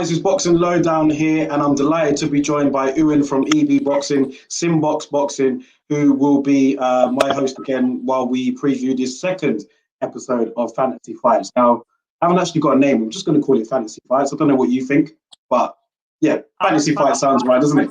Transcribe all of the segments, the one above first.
guys, it's Boxing Lowdown here, and I'm delighted to be joined by Ewan from EB Boxing, Simbox Boxing, who will be my host again while we preview this second episode of Fantasy Fights. Now, I haven't actually got a name. I'm just going to call it Fantasy Fights. I don't know what you think, but yeah, Fantasy Fights sounds right, doesn't it?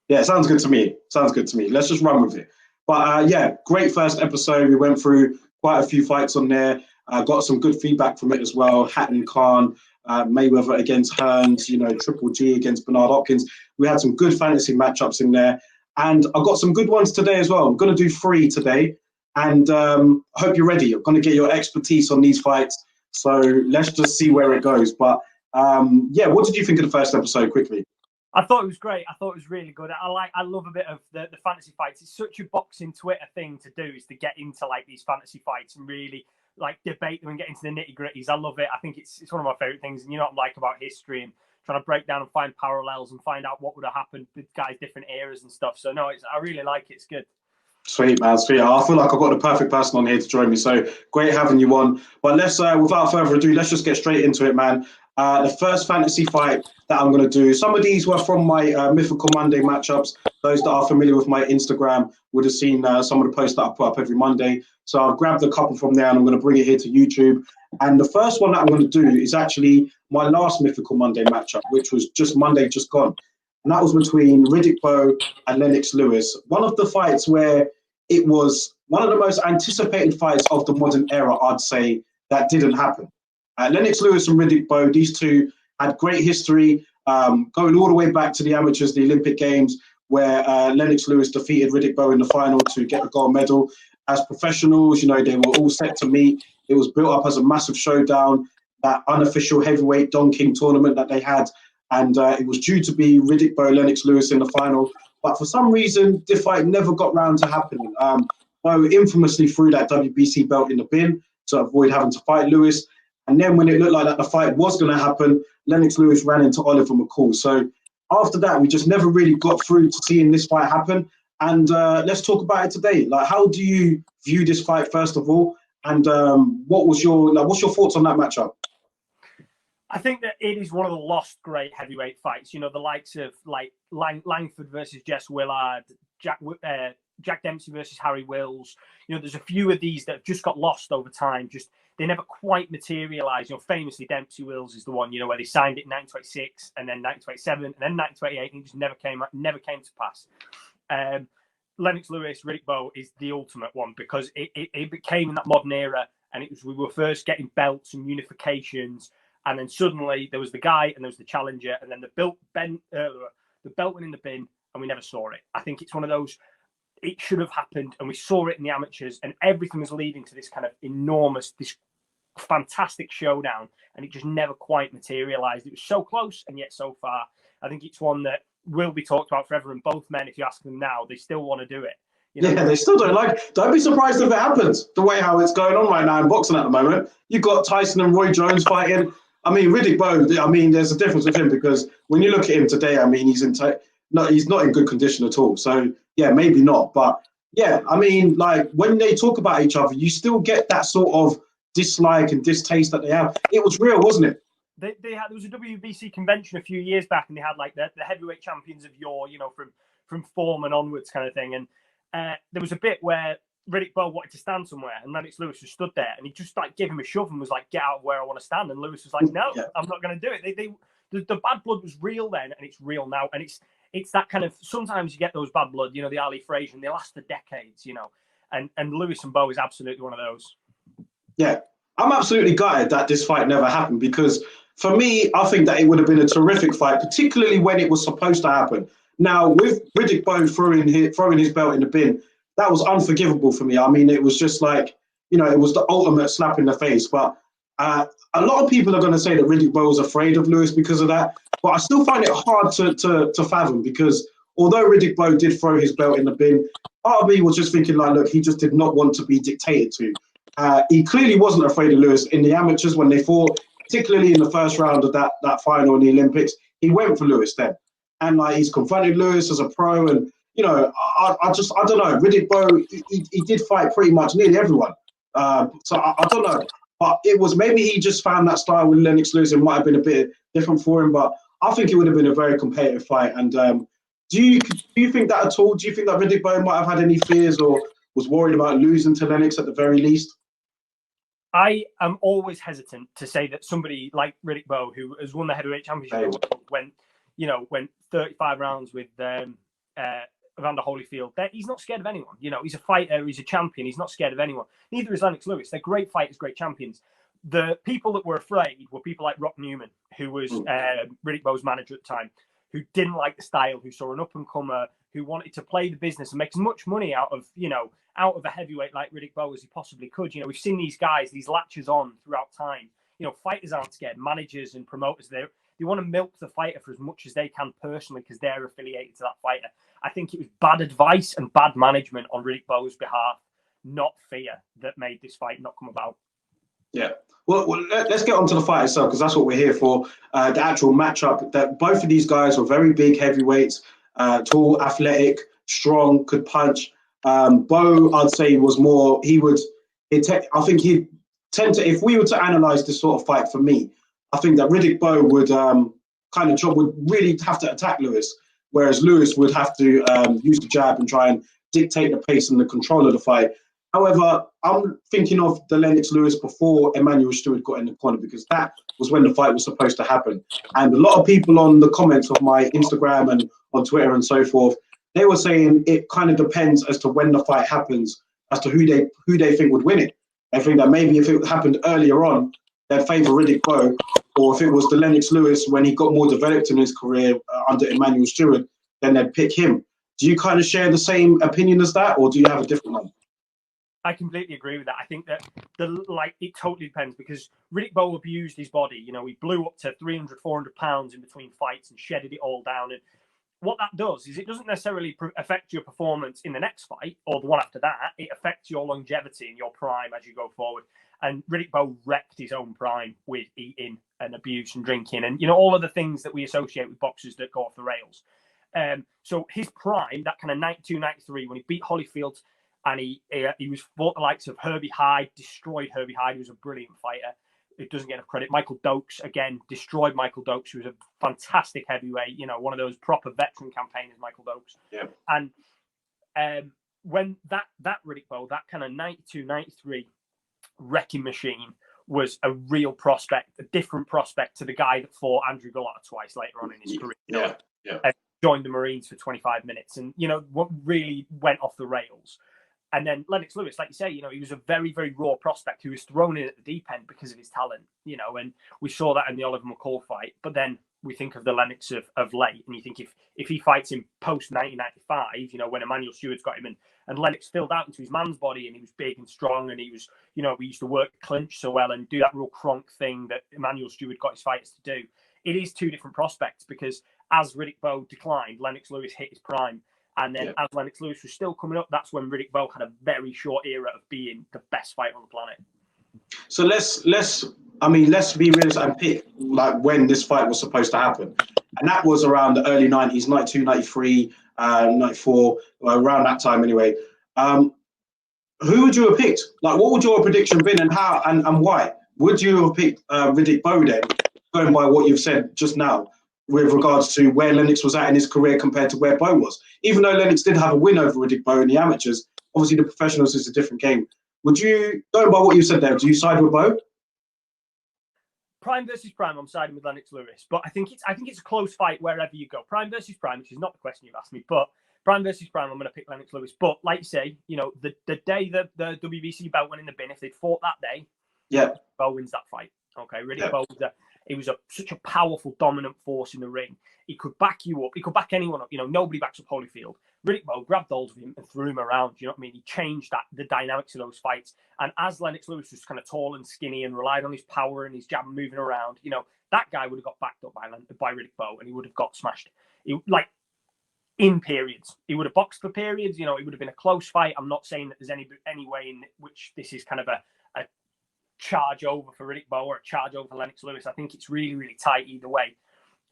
Yeah, it sounds good to me. Sounds good to me. Let's just run with it. But yeah, great first episode. We went through quite a few fights on there. Got some good feedback from it as well. Hatton Khan, Mayweather against Hearns, Triple G against Bernard Hopkins. We had some good fantasy matchups in there. And I've got some good ones today as well. I'm going to do 3 today. And I hope you're ready. I'm going to get your expertise on these fights. So let's just see where it goes. But yeah, what did you think of the first episode quickly? I thought it was great. I thought it was really good. I love a bit of the fantasy fights. It's such a boxing Twitter thing to do, is to get into like these fantasy fights and really like debate them and get into the nitty gritties. I love it. I think it's one of my favorite things. And you know what I like about history and trying to break down and find parallels and find out what would have happened with guys' different eras and stuff. So no, I really like it. It's good. Sweet, man. Sweet. I feel like I've got the perfect person on here to join me. So great having you on. But let's, without further ado, let's just get straight into it, man. The first fantasy fight that I'm going to do, some of these were from my Mythical Monday matchups. Those that are familiar with my Instagram would have seen some of the posts that I put up every Monday. So I've grabbed a couple from there and I'm going to bring it here to YouTube. And the first one that I'm going to do is actually my last Mythical Monday matchup, which was just Monday just gone. And that was between Riddick Bowe and Lennox Lewis. One of the fights where it was one of the most anticipated fights of the modern era, I'd say, that didn't happen. Lennox Lewis and Riddick Bowe, these two had great history, going all the way back to the amateurs, the Olympic Games, where Lennox Lewis defeated Riddick Bowe in the final to get the gold medal. As professionals, they were all set to meet. It was built up as a massive showdown, that unofficial heavyweight Don King tournament that they had. And it was due to be Riddick Bowe, Lennox Lewis in the final. But for some reason, the fight never got round to happening. Bowe infamously threw that WBC belt in the bin to avoid having to fight Lewis. And then when it looked like that the fight was going to happen, Lennox Lewis ran into Oliver McCall. So after that, we just never really got through to seeing this fight happen. And let's talk about it today. Like, how do you view this fight, first of all? And what's your thoughts on that matchup? I think that it is one of the lost great heavyweight fights. The likes of like Langford versus Jess Willard, Jack Dempsey versus Harry Wills. There's a few of these that have just got lost over time. They never quite materialised. Famously, Dempsey Wills is the one, where they signed it in 1926 and then 1927 and then 1928, and it just never came to pass. Lennox Lewis, Riddick Bowe is the ultimate one because it became in that modern era, and we were first getting belts and unifications, and then suddenly there was the guy and there was the challenger, and then the belt went in the bin, and we never saw it. I think it's one of those. It should have happened, and we saw it in the amateurs, and everything was leading to this kind of enormous, this fantastic showdown, and it just never quite materialized. It was so close and yet so far. I think it's one that will be talked about forever, and both men, if you ask them now, they still want to do it. Yeah, they still don't like it. Don't be surprised if it happens, the way how it's going on right now in boxing at the moment. You've got Tyson and Roy Jones fighting. I mean, Riddick Bowe, there's a difference with him because when you look at him today, he's not in good condition at all. So yeah, maybe not. But yeah, like when they talk about each other, you still get that sort of dislike and distaste that they have. It was real, wasn't it? There was a WBC convention a few years back, and they had like the heavyweight champions of yore, from Foreman onwards kind of thing. And there was a bit where Riddick Bowe wanted to stand somewhere, and Lennox Lewis just stood there, and he just like gave him a shove and was like, "Get out of where I want to stand." And Lewis was like, "No, I'm not going to do it." The bad blood was real then, and it's real now, and it's that kind of, sometimes you get those bad blood, the Ali Frazier, and they last for decades, and Lewis and Bowe is absolutely one of those. Yeah, I'm absolutely gutted that this fight never happened, because for me, I think that it would have been a terrific fight, particularly when it was supposed to happen. Now, with Riddick Bowe throwing his belt in the bin, that was unforgivable for me. It was just like, it was the ultimate slap in the face. But a lot of people are going to say that Riddick Bowe was afraid of Lewis because of that. But I still find it hard to fathom, because although Riddick Bowe did throw his belt in the bin, part of me was just thinking, like, look, he just did not want to be dictated to. He clearly wasn't afraid of Lewis in the amateurs when they fought, particularly in the first round of that final in the Olympics. He went for Lewis then. And like, he's confronted Lewis as a pro, and I don't know. Riddick Bowe, he did fight pretty much nearly everyone. So I don't know. But it was maybe he just found that style with Lennox Lewis. It might have been a bit different for him, but I think it would have been a very competitive fight. And do you think that at all? Do you think that Riddick Bowe might have had any fears or was worried about losing to Lennox at the very least? I am always hesitant to say that somebody like Riddick Bowe, who has won the heavyweight championship, went 35 rounds with Evander Holyfield, he's not scared of anyone. He's a fighter, he's a champion, he's not scared of anyone. Neither is Lennox Lewis. They're great fighters, great champions. The people that were afraid were people like Rock Newman, who was Riddick Bowe's manager at the time, who didn't like the style, who saw an up-and-comer, who wanted to play the business and make as much money out of a heavyweight like Riddick Bowe as he possibly could. We've seen these guys, these latches on throughout time. Fighters aren't scared. Managers and promoters, they want to milk the fighter for as much as they can personally because they're affiliated to that fighter. I think it was bad advice and bad management on Riddick Bowe's behalf, not fear, that made this fight not come about. Yeah. Well, let's get on to the fight itself because that's what we're here for. The actual matchup. That both of these guys were very big heavyweights, tall, athletic, strong, could punch. Bowe, I'd say, was more. I think he'd tend to. If we were to analyze this sort of fight, for me, I think that Riddick Bowe would would really have to attack Lewis, whereas Lewis would have to use the jab and try and dictate the pace and the control of the fight. However, I'm thinking of the Lennox Lewis before Emmanuel Stewart got in the corner because that was when the fight was supposed to happen. And a lot of people on the comments of my Instagram and on Twitter and so forth, they were saying it kind of depends as to when the fight happens, as to who they think would win it. I think that maybe if it happened earlier on, they'd favour Riddick Bowe, or if it was the Lennox Lewis when he got more developed in his career under Emmanuel Stewart, then they'd pick him. Do you kind of share the same opinion as that, or do you have a different one? I completely agree with that. I think that it totally depends because Riddick Bowe abused his body. He blew up to 300, 400 pounds in between fights and shedded it all down. And what that does is it doesn't necessarily affect your performance in the next fight or the one after that. It affects your longevity and your prime as you go forward. And Riddick Bowe wrecked his own prime with eating and abuse and drinking and, all of the things that we associate with boxers that go off the rails. So his prime, that kind of 92, 93, when he beat Holyfield, and he was fought the likes of Herbie Hyde, destroyed Herbie Hyde, who was a brilliant fighter. It doesn't get enough credit. Michael Dokes, again, destroyed Michael Dokes, who was a fantastic heavyweight, one of those proper veteran campaigners, Michael Dokes. Yeah. And when that Riddick Bowe, that kind of 92, 93 wrecking machine was a real prospect, a different prospect to the guy that fought Andrew Golota twice later on in his career. And joined the Marines for 25 minutes and, what really went off the rails. And then Lennox Lewis, like you say, he was a very, very raw prospect who was thrown in at the deep end because of his talent, and we saw that in the Oliver McCall fight. But then we think of the Lennox of late, and you think if he fights him post 1995, when Emmanuel Stewart's got him and Lennox filled out into his man's body and he was big and strong and he was, we used to work clinch so well and do that real cronk thing that Emmanuel Stewart got his fighters to do. It is two different prospects because as Riddick Bowe declined, Lennox Lewis hit his prime. And then as Lennox Lewis was still coming up, that's when Riddick Bowe had a very short era of being the best fighter on the planet. So let's be realistic and pick when this fight was supposed to happen. And that was around the early 90s, 92, 93, 94, around that time anyway. Who would you have picked? What would your prediction been and how and why? Would you have picked Riddick Bowe then, going by what you've said just now? With regards to where Lennox was at in his career compared to where Bowe was. Even though Lennox did have a win over Riddick Bowe in the amateurs, obviously the professionals is a different game. Would you, going by what you said there, do you side with Bowe? Prime versus prime, I'm siding with Lennox Lewis, but I think it's a close fight wherever you go. Prime versus prime, which is not the question you've asked me, but prime versus prime, I'm going to pick Lennox Lewis. But like you say, the day the WBC belt went in the bin, if they'd fought that day, Bowe wins that fight. Okay, Riddick Bowe was such a powerful, dominant force in the ring. He could back you up. He could back anyone up. Nobody backs up Holyfield. Riddick Bowe grabbed hold of him and threw him around. You know what I mean? He changed the dynamics of those fights. And as Lennox Lewis was kind of tall and skinny and relied on his power and his jab moving around, that guy would have got backed up by Riddick Bowe and he would have got smashed. In periods. He would have boxed for periods. It would have been a close fight. I'm not saying that there's any way in which this is kind of a charge over for Riddick Bowe or a charge over for Lennox Lewis. I think it's really, really tight either way.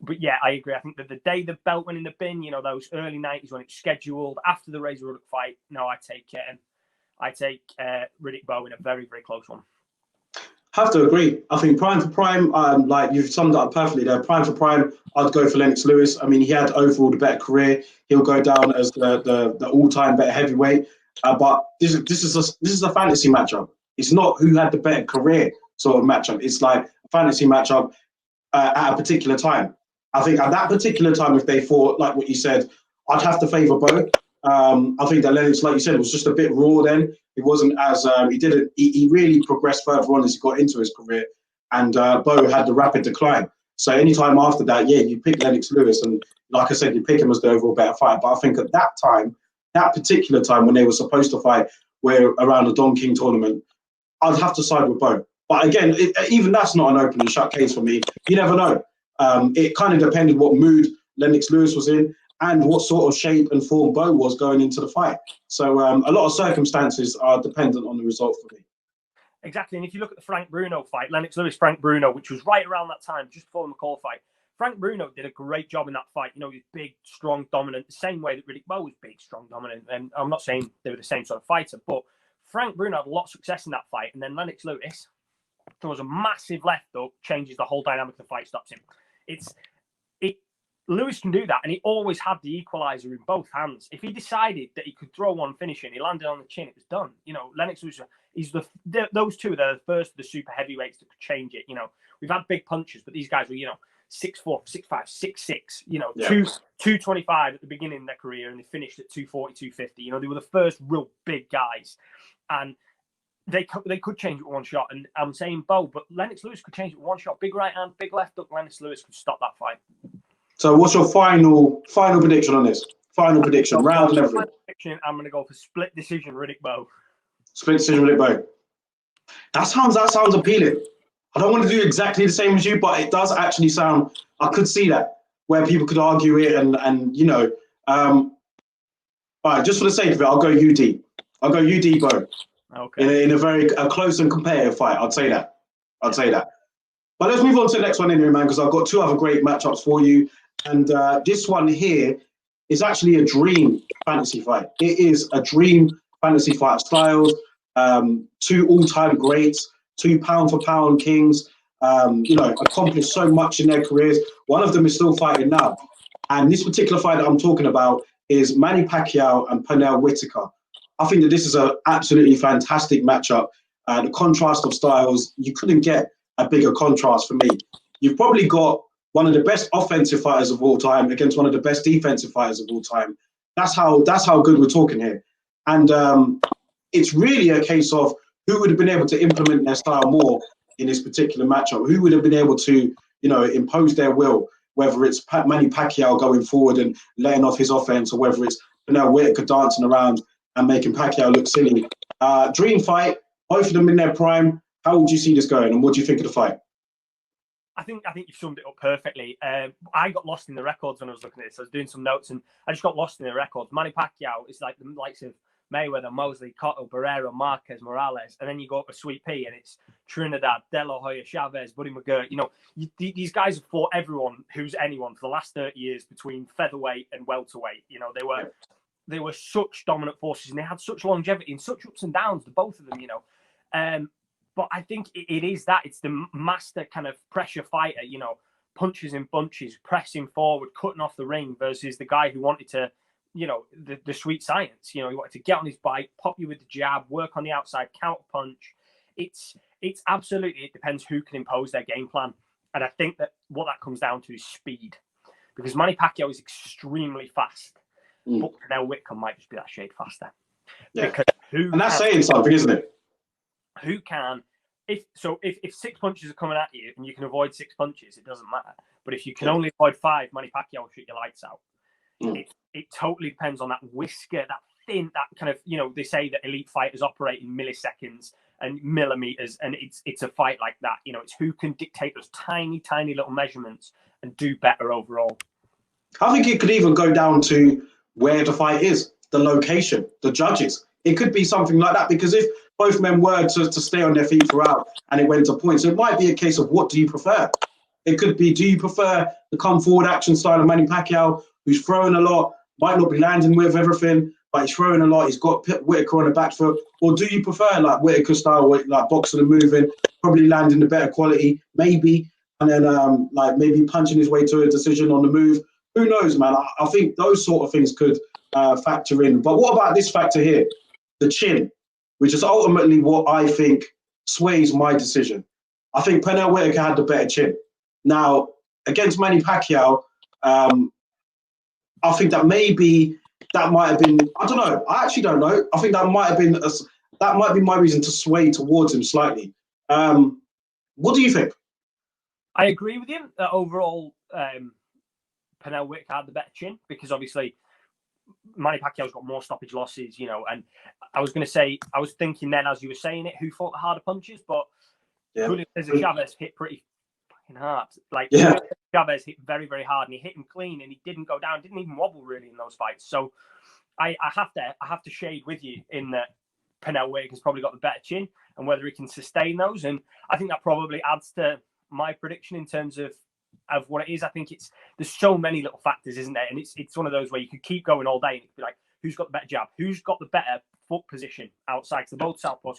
But yeah, I agree. I think that the day the belt went in the bin, those early 90s when it's scheduled after the Razor Ruddock fight, I take Riddick Bowe in a very, very close one. Have to agree. I think prime for prime, like you've summed it up perfectly there. Prime for prime, I'd go for Lennox Lewis. I mean, he had overall the better career. He'll go down as the all-time better heavyweight. But this is a fantasy matchup. It's not who had the better career sort of matchup. It's like a fantasy matchup at a particular time. I think at that particular time, if they fought like what you said, I'd have to favour Bowe. I think that Lennox, like you said, was just a bit raw then. He wasn't as he really progressed further on as he got into his career, and Bowe had the rapid decline. So anytime after that, yeah, you pick Lennox Lewis, and like I said, you pick him as the overall better fight. But I think at that time, that particular time when they were supposed to fight, where around the Don King tournament, I'd have to side with Bowe. But again, even that's not an open and shut case for me. You never know. It kind of depended what mood Lennox Lewis was in and what sort of shape and form Bowe was going into the fight. So a lot of circumstances are dependent on the result for me. Exactly. And if you look at the Frank Bruno fight, Lennox Lewis, Frank Bruno, which was right around that time, just before the McCall fight, Frank Bruno did a great job in that fight. You know, he was big, strong, dominant, the same way that Riddick Bowe was big, strong, dominant. And I'm not saying they were the same sort of fighter, but Frank Bruno had a lot of success in that fight. And then Lennox Lewis throws a massive left hook, changes the whole dynamic of the fight, stops him. Lewis can do that, and he always had the equalizer in both hands. If he decided that he could throw one finish in, he landed on the chin, it was done. You know, Lennox Lewis, those two are the first of the super heavyweights that could change it. You know, we've had big punches, but these guys were, 6'4", 6'5", 6'6", 225 at the beginning of their career, and they finished at 240, 250. You know, they were the first real big guys, and they could change it with one shot. And I'm saying Bowe, but Lennox Lewis could change it with one shot. Big right hand, big left hook. Lennox Lewis could stop that fight. So what's your final prediction on this? Final prediction, round and everything. Prediction, I'm going to go for split decision, Riddick Bowe. Split decision, Riddick Bowe. That sounds appealing. I don't want to do exactly the same as you, but it does actually sound. I could see that where people could argue it, and all right, just for the sake of it, I'll go UD. I'll go UD Bowe. Okay. In a very close and competitive fight, I'd say that. But let's move on to the next one anyway, man, because I've got two other great matchups for you. And this one here is actually a dream fantasy fight. It is a dream fantasy fight styles. Two all-time greats, two pound-for-pound kings, accomplished so much in their careers. One of them is still fighting now. And this particular fight that I'm talking about is Manny Pacquiao and Pernell Whittaker. I think that this is an absolutely fantastic matchup. The contrast of styles, you couldn't get a bigger contrast for me. You've probably got one of the best offensive fighters of all time against one of the best defensive fighters of all time. That's how good we're talking here. And it's really a case of who would have been able to implement their style more in this particular matchup. Who would have been able to, impose their will, whether it's Manny Pacquiao going forward and letting off his offense, or whether it's Pernell Whittaker dancing around and making Pacquiao look silly. Dream fight, both of them in their prime. How would you see this going, and what do you think of the fight? I think you've summed it up perfectly. I got lost in the records when I was looking at this. I was doing some notes, and I just got lost in the records. Manny Pacquiao is like the likes of Mayweather, Mosley, Cotto, Barrera, Marquez, Morales, and then you go up to Sweet Pea, and it's Trinidad, De La Hoya, Chavez, Buddy McGirt. These guys have fought everyone who's anyone for the last 30 years between featherweight and welterweight. They were such dominant forces, and they had such longevity and such ups and downs, the both of them. But I think it is that. It's the master kind of pressure fighter, punches in bunches, pressing forward, cutting off the ring, versus the guy who wanted to, the sweet science. He wanted to get on his bike, pop you with the jab, work on the outside, counter punch. It's absolutely, it depends who can impose their game plan. And I think that what that comes down to is speed. Because Manny Pacquiao is extremely fast, but Pernell Whittaker might just be that shade faster. Yeah. And that's saying something, isn't it? Who can, if 6 punches are coming at you and you can avoid 6 punches, it doesn't matter. But if you can only avoid 5, Manny Pacquiao will shoot your lights out. It totally depends on that whisker, that thin, that kind of, they say that elite fighters operate in milliseconds and millimeters, and it's a fight like that. It's who can dictate those tiny, tiny little measurements and do better overall. I think it could even go down to where the fight is, the location, the judges. It could be something like that, because if both men were to stay on their feet throughout and it went to points, it might be a case of what do you prefer? It could be, do you prefer the come forward action style of Manny Pacquiao, who's throwing a lot, might not be landing with everything, but he's throwing a lot. He's got Whittaker on the back foot. Or do you prefer like Whittaker style, like boxing and moving, probably landing the better quality, maybe, and then like maybe punching his way to a decision on the move? Who knows, man? I think those sort of things could factor in. But what about this factor here? The chin, which is ultimately what I think sways my decision. I think Pernell Whittaker had the better chin. Now, against Manny Pacquiao, I think that might have been, I don't know. I actually don't know. I think that might be my reason to sway towards him slightly. What do you think? I agree with you that overall, Pernell Whittaker had the better chin because obviously Manny Pacquiao's got more stoppage losses, you know. And I was going to say, I was thinking then as you were saying it, who fought the harder punches, but Julio Cesar Chavez hit pretty fucking hard. Like Chavez hit very, very hard, and he hit him clean, and he didn't go down, didn't even wobble really in those fights. So I have to shade with you in that Pernell Whittaker's probably got the better chin, and whether he can sustain those. And I think that probably adds to my prediction in terms of what it is. I think there's so many little factors, isn't there? And it's one of those where you could keep going all day and it could be like, who's got the better jab? Who's got the better foot position outside? So both southpaws.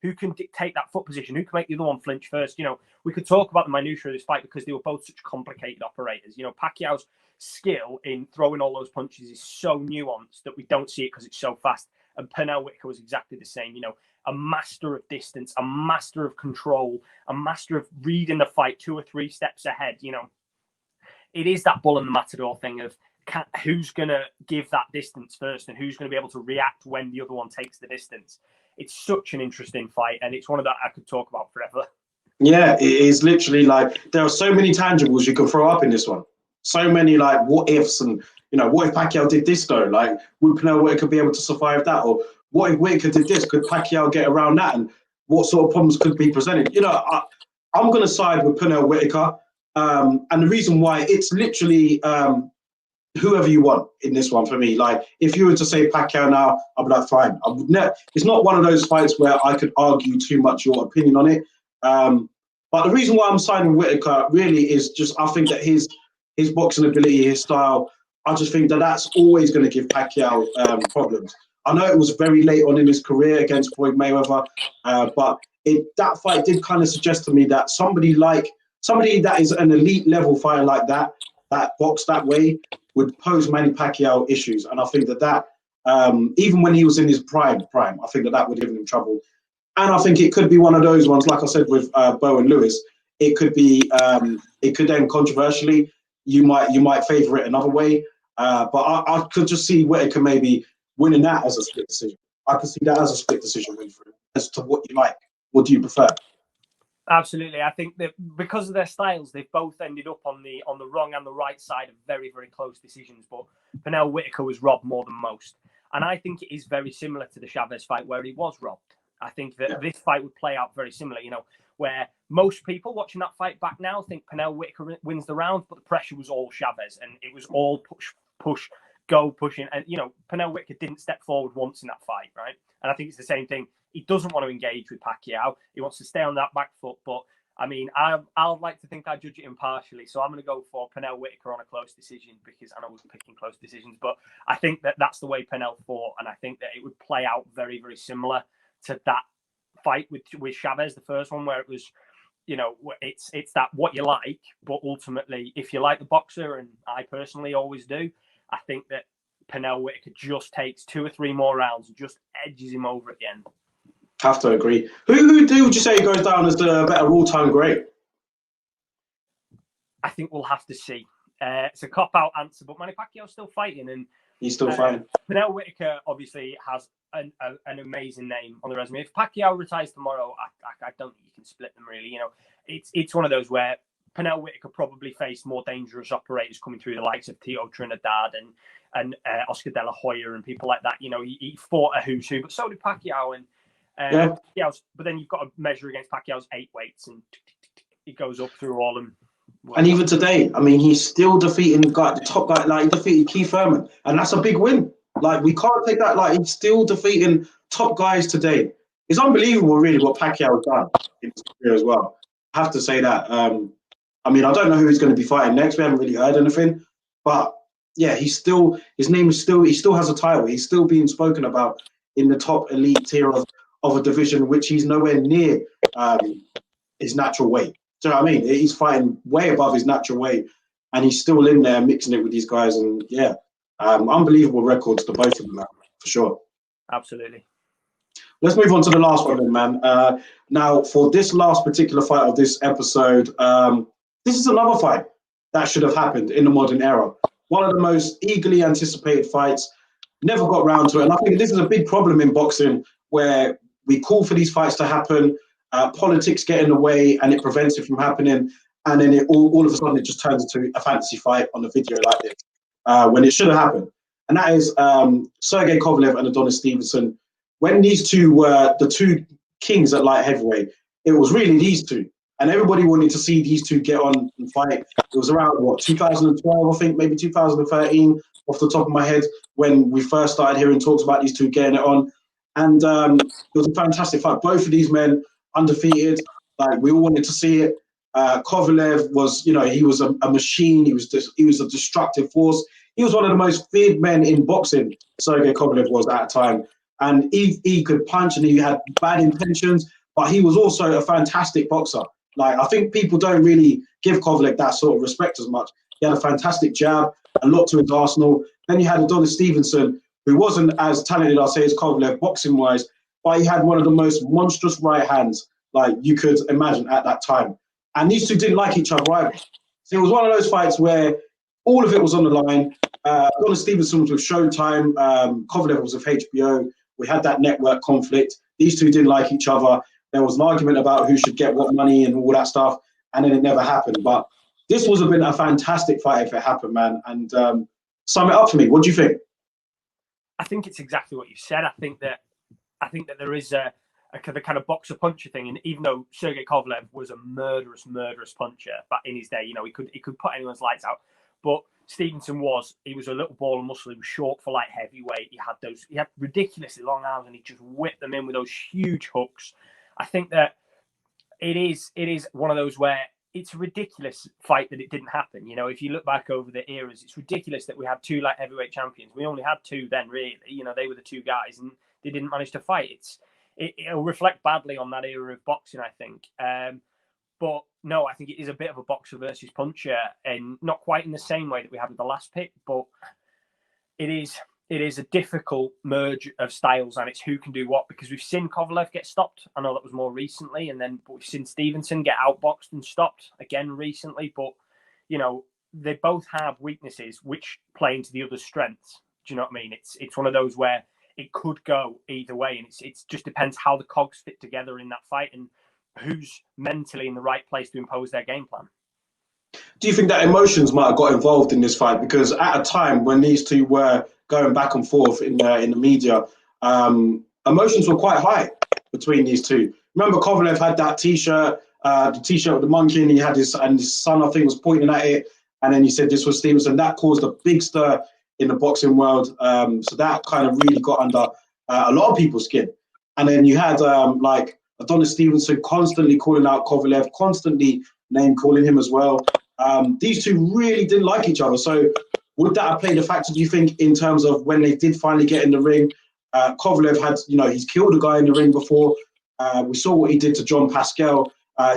Who can dictate that foot position? Who can make the other one flinch first? You know, we could talk about the minutiae of this fight because they were both such complicated operators. You know, Pacquiao's skill in throwing all those punches is so nuanced that we don't see it because it's so fast. And Pernell Whittaker was exactly the same. You know, a master of distance, a master of control, a master of reading the fight 2 or 3 steps ahead. You know, it is that bull and the matador thing of who's going to give that distance first and who's going to be able to react when the other one takes the distance. It's such an interesting fight, and it's one of that I could talk about forever. Yeah, it is literally like there are so many tangibles you can throw up in this one. So many like what ifs, and you know, what if Pacquiao did this though? Like, would Pernell Whittaker be able to survive that? Or what if Whittaker did this? Could Pacquiao get around that? And what sort of problems could be presented? You know, I'm going to side with Pernell Whittaker, and the reason why it's literally whoever you want in this one for me. Like, if you were to say Pacquiao now, I'd be like, fine. I would never. It's not one of those fights where I could argue too much your opinion on it. But the reason why I'm siding Whittaker really is just I think that his boxing ability, his style, I just think that that's always going to give Pacquiao problems. I know it was very late on in his career against Floyd Mayweather, but that fight did kind of suggest to me that somebody that is an elite level fighter like that box that way, would pose Manny Pacquiao issues. And I think that even when he was in his prime, I think that would give him trouble. And I think it could be one of those ones, like I said, with Bowe and Lewis, it could then controversially, you might favor it another way. But I could just see Whittaker maybe winning that as a split decision. I could see that as a split decision win for him. As to what you like, what do you prefer? Absolutely. I think that because of their styles, they've both ended up on the wrong and the right side of very, very close decisions. But Pernell Whittaker was robbed more than most. And I think it is very similar to the Chavez fight where he was robbed. I think that this fight would play out very similar, you know, where most people watching that fight back now think Pernell Whittaker wins the round, but the pressure was all Chavez and it was all push, go, pushing. And, you know, Pernell Whittaker didn't step forward once in that fight, right? And I think it's the same thing. He doesn't want to engage with Pacquiao. He wants to stay on that back foot. But, I mean, I'd like to think I judge it impartially. So I'm going to go for Pernell Whittaker on a close decision because I know we're picking close decisions. But I think that that's the way Pernell fought. And I think that it would play out very, very similar to that fight with Chavez, the first one, where it was, you know, it's that what you like. But ultimately, if you like the boxer, and I personally always do, I think that Pernell Whittaker just takes 2 or 3 more rounds and just edges him over at the end. Have to agree. Who would you say goes down as the better all-time great? I think we'll have to see. It's a cop-out answer, but Manny Pacquiao's still fighting, and he's still fighting. Pernell Whittaker obviously has an amazing name on the resume. If Pacquiao retires tomorrow, I don't think you can split them really. You know, it's one of those where Pernell Whittaker probably faced more dangerous operators coming through, the likes of Tito Trinidad and Oscar De La Hoya and people like that. You know, he fought a who's who, but so did Pacquiao. And but then you've got to measure against Pacquiao's 8 weights, and he goes up through all of them. And even today, I mean, he's still defeating the top guy. Like, he defeated Keith Thurman, and that's a big win. Like, we can't take that. Like, he's still defeating top guys today. It's unbelievable, really, what Pacquiao has done in his career as well. I have to say that. I mean, I don't know who he's going to be fighting next. We haven't really heard anything, but yeah, his name is still, he still has a title. He's still being spoken about in the top elite tier of a division which he's nowhere near his natural weight. Do you know what I mean? He's fighting way above his natural weight, and he's still in there mixing it with these guys. And yeah, unbelievable records to both of them, for sure. Absolutely. Let's move on to the last one then, man. Now, for this last particular fight of this episode, this is another fight that should have happened in the modern era. One of the most eagerly anticipated fights, never got round to it. And I think this is a big problem in boxing, where we call for these fights to happen, politics get in the way, and it prevents it from happening. And then all of a sudden, it just turns into a fantasy fight on a video like this, when it should have happened. And that is Sergey Kovalev and Adonis Stevenson. When these two were the two kings at light heavyweight, it was really these two. And everybody wanted to see these two get on and fight. It was around, 2012, I think, maybe 2013, off the top of my head, when we first started hearing talks about these two getting it on. And it was a fantastic fight. Both of these men undefeated. Like, we all wanted to see it. Kovalev was, he was a machine. He was a destructive force. He was one of the most feared men in boxing, Sergey Kovalev was at a time. And he could punch, and he had bad intentions, but he was also a fantastic boxer. Like, I think people don't really give Kovalev that sort of respect as much. He had a fantastic jab, a lot to his arsenal. Then you had Adonis Stevenson, who wasn't as talented, I'll say, as Kovalev boxing-wise, but he had one of the most monstrous right hands like you could imagine at that time. And these two didn't like each other either. So it was one of those fights where all of it was on the line. Adonis Stevenson was with Showtime. Kovalev was with HBO. We had that network conflict. These two didn't like each other. There was an argument about who should get what money and all that stuff, and then it never happened. But this would have been a fantastic fight if it happened, man. And sum it up for me. What do you think? I think it's exactly what you said. I think that there is a kind of boxer puncher thing, and even though Sergey Kovalev was a murderous puncher, but in his day, he could put anyone's lights out. But Stevenson he was a little ball of muscle. He was short for light heavyweight. He had ridiculously long arms, and he just whipped them in with those huge hooks. I think that it is one of those where it's a ridiculous fight that it didn't happen. If you look back over the eras, it's ridiculous that we had two light heavyweight champions. We only had two then, really. They were the two guys, and they didn't manage to fight. It'll reflect badly on that era of boxing, I think. But no, I think it is a bit of a boxer versus puncher, and not quite in the same way that we had with the last pick, but it is a difficult merge of styles, and it's who can do what, because we've seen Kovalev get stopped. I know that was more recently, but we've seen Stevenson get outboxed and stopped again recently. But, they both have weaknesses which play into the other's strengths. Do you know what I mean? It's one of those where it could go either way, and it just depends how the cogs fit together in that fight and who's mentally in the right place to impose their game plan. Do you think that emotions might have got involved in this fight? Because at a time when these two were going back and forth in the media, emotions were quite high between these two. Remember, Kovalev had that T-shirt, the T-shirt with the monkey, and his son, I think, was pointing at it, and then he said this was Stevenson. That caused a big stir in the boxing world. So that kind of really got under a lot of people's skin. And then you had like Adonis Stevenson constantly calling out Kovalev, constantly name calling him as well. These two really didn't like each other. So would that have played a factor, do you think, in terms of when they did finally get in the ring? Kovalev had, he's killed a guy in the ring before. We saw what he did to John Pascal.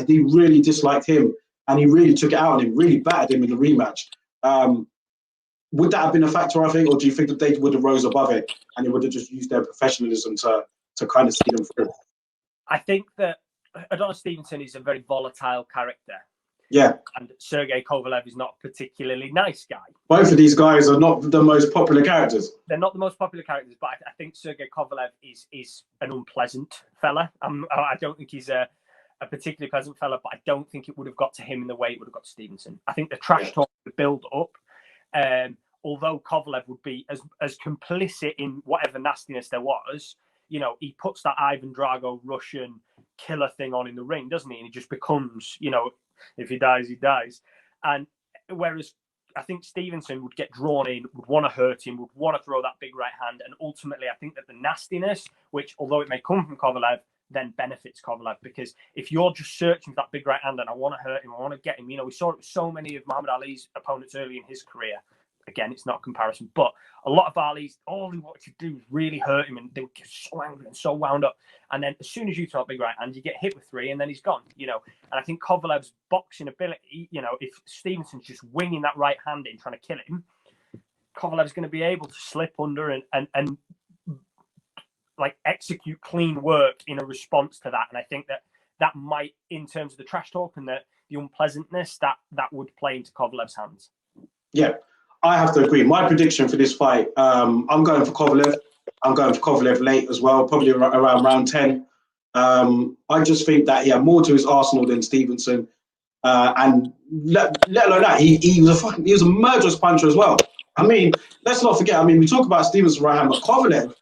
He really disliked him, and he really took it out on him, really battered him in the rematch. Would that have been a factor, I think, or do you think that they would have rose above it and they would have just used their professionalism to kind of see them through? I think that Adonis Stevenson is a very volatile character. Yeah. And Sergey Kovalev is not a particularly nice guy. Both of these guys are not the most popular characters. They're not the most popular characters, but I think Sergey Kovalev is an unpleasant fella. I don't think he's a particularly pleasant fella, but I don't think it would have got to him in the way it would have got to Stevenson. I think the trash talk would build up. Although Kovalev would be as complicit in whatever nastiness there was, he puts that Ivan Drago Russian killer thing on in the ring, doesn't he? And he just becomes, if he dies, he dies. And whereas I think Stevenson would get drawn in, would want to hurt him, would want to throw that big right hand. And ultimately, I think that the nastiness, which although it may come from Kovalev, then benefits Kovalev, because if you're just searching for that big right hand and I want to hurt him, I want to get him, we saw it with so many of Muhammad Ali's opponents early in his career. again, it's not a comparison, but a lot of Ali's, all he wanted to do was really hurt him, and they were so angry and so wound up. And then as soon as you talk big right hand, you get hit with 3, and then he's gone, And I think Kovalev's boxing ability, if Stevenson's just winging that right hand in, trying to kill him, Kovalev's going to be able to slip under and like execute clean work in a response to that. And I think that might, in terms of the trash talk and the unpleasantness, that would play into Kovalev's hands. Yeah, I have to agree. My prediction for this fight, I'm going for Kovalev. I'm going for Kovalev late as well, probably around round 10. I just think that he had more to his arsenal than Stevenson. And let alone that, he was a murderous puncher as well. I mean, let's not forget, we talk about Stevenson right hand, but Kovalev,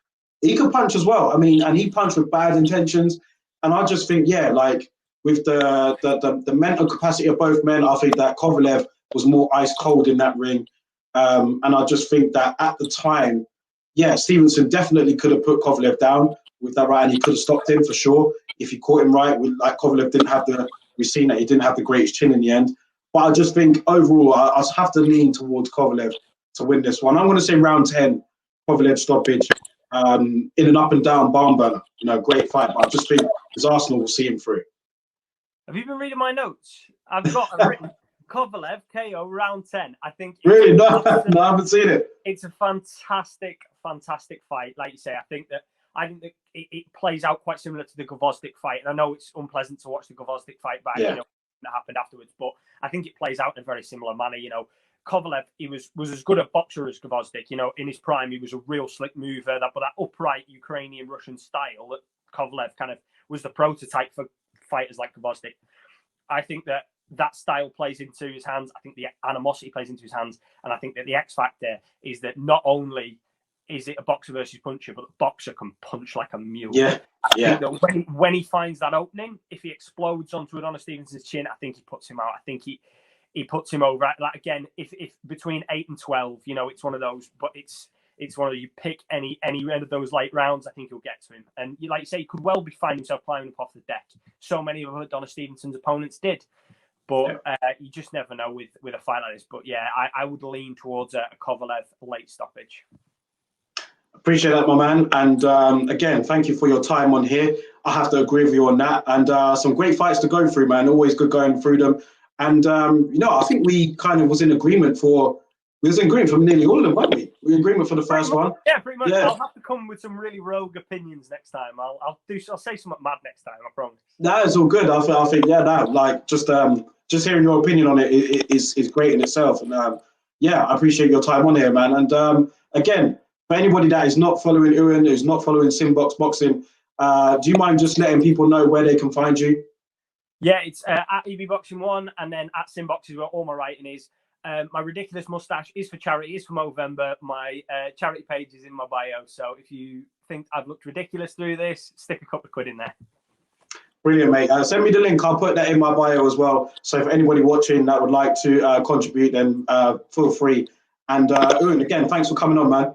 he could punch as well. And he punched with bad intentions. And I just think, like with the mental capacity of both men, I think that Kovalev was more ice cold in that ring. And I just think that at the time, Stevenson definitely could have put Kovalev down with that right, and he could have stopped him for sure if he caught him right. Like Kovalev didn't have we've seen that he didn't have the greatest chin in the end. But I just think overall, I have to lean towards Kovalev to win this one. I'm going to say round 10, Kovalev stoppage, in an up and down barn burner. Great fight. But I just think his Arsenal will see him through. Have you been reading my notes? I've got a written Kovalev KO round 10. I think really no, I haven't seen it. It's a fantastic fight. Like you say, I think that it plays out quite similar to the Gvozdyk fight. And I know it's unpleasant to watch the Gvozdyk fight back, that happened afterwards, but I think it plays out in a very similar manner. Kovalev, he was as good a boxer as Gvozdyk. In his prime, he was a real slick mover. But that upright Ukrainian Russian style that Kovalev kind of was the prototype for fighters like Gvozdyk. I think that style plays into his hands. I think the animosity plays into his hands. And I think that the X factor is that not only is it a boxer versus puncher, but the boxer can punch like a mule. I think that when he finds that opening, if he explodes onto Adonis Stevenson's chin, I think he puts him out. I think he puts him over. Like, again, if between 8 and 12, it's one of those, but it's one of you pick any end of those late rounds, I think he'll get to him. And like you say, he could well be finding himself climbing up off the deck. So many of Adonis Stevenson's opponents did. But you just never know with a fight like this. But I would lean towards a Kovalev late stoppage. Appreciate that, my man. And again, thank you for your time on here. I have to agree with you on that. And some great fights to go through, man. Always good going through them. And, I think we kind of was in agreement for nearly all of them, weren't we? We were in agreement for the first one. Yeah, pretty much. Yeah. I'll have to come with some really rogue opinions next time. I'll say something mad next time, I promise. No, it's all good. I think, just hearing your opinion on it is great in itself. And I appreciate your time on here, man. And again, for anybody that is not following Ewan, who's not following Simbox Boxing, do you mind just letting people know where they can find you? Yeah, it's at EBBoxing1, and then at Simbox is where all my writing is. My ridiculous mustache is for charity, is for Movember. My charity page is in my bio. So if you think I've looked ridiculous through this, stick a couple of quid in there. Brilliant, mate. Send me the link. I'll put that in my bio as well. So for anybody watching that would like to contribute, then feel free. And Ewan, again, thanks for coming on, man.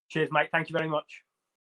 Cheers, mate. Thank you very much.